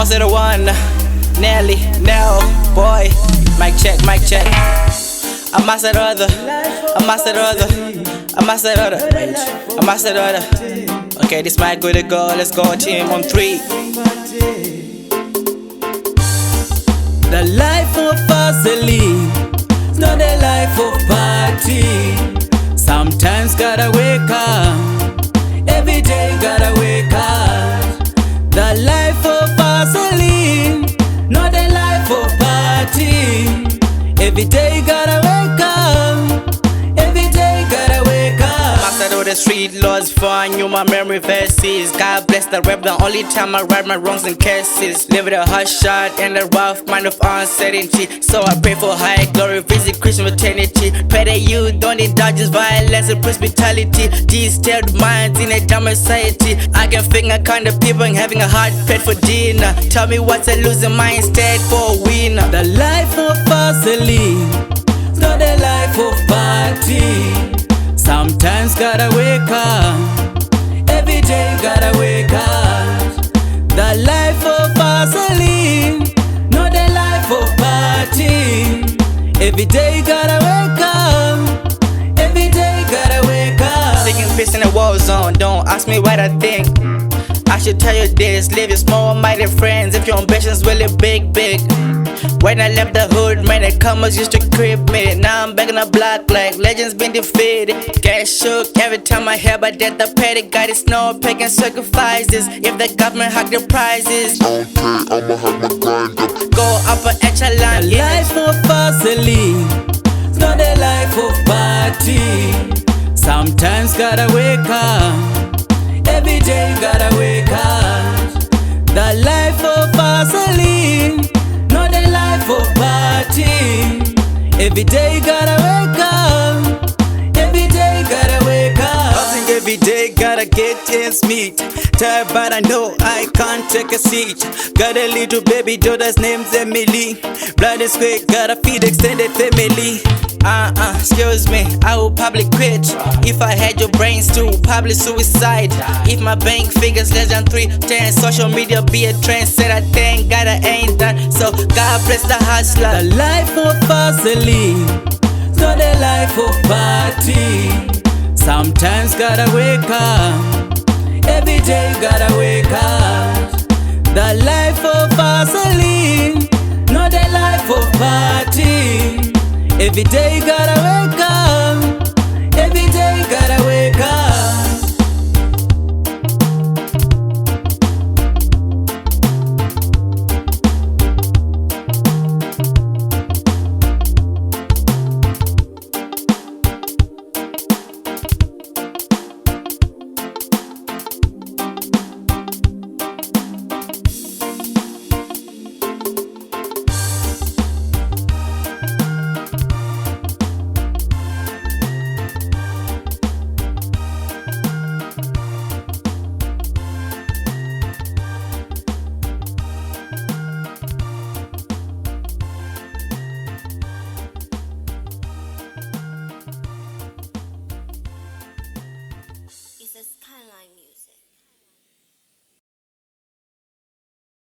Boss of the one, Nelly, Nell, boy. Mic check, mic check. I'm master the other, I'm master the other, I'm master the other, I'm master the other. Okay, this mic good to go, let's go team on 3. The life of hustling, not the life of party. Sometimes gotta wake up, every day gotta wake up. The life of hustling, not the life of party. Every day gotta wake up, every day gotta wake up. Master of the street laws, for you my memory verses. God bless the rap, the only time I write my wrongs and curses. Live with a hot shot and a rough mind of uncertainty. So I pray for high glory, visit Christian eternity. Pray that you don't indulge violence and brutality. Disturbed minds in a dumb society. I can finger kind of people and having a hard pet for dinner. Tell me what's a losing mindset for a winner. The life of hustling, not the life of party. Sometimes gotta wake up, every day gotta wake up. The life of hustling, not the life of party. Every day gotta wake up, every day gotta wake up. Taking piss in a war zone, don't ask me what I think. I should tell you this, live your small minded friends if your ambition's really big, big. When I left the hood, man, the commas used to creep me. Now I'm back on the block like legends been defeated. Get shook every time I hear about death. The petty got his snow picking sacrifices. If the government hug the prizes, okay, I'ma have my grind up. go up an echelon. The life of hustling, not the life of party. Sometimes gotta wake up, every day gotta wake up. The life of hustling, not the life of party. Every day gotta wake up, every day gotta wake up. Hustling every day, gotta get ends meet. Tired but I know I can't take a seat. Got a little baby daughter's name's Emily. Blood is quick, gotta feed extended family. Excuse me, I would probably quit if I had your brains too, probably suicide. If my bank figures less than 310, social media be a trend, said I thank God I ain't done. So God bless the hustler. The life of hustling, not the life of party. Sometimes gotta wake up, every day gotta wake up. The life of hustling, not the life of party. Every day gotta wake up.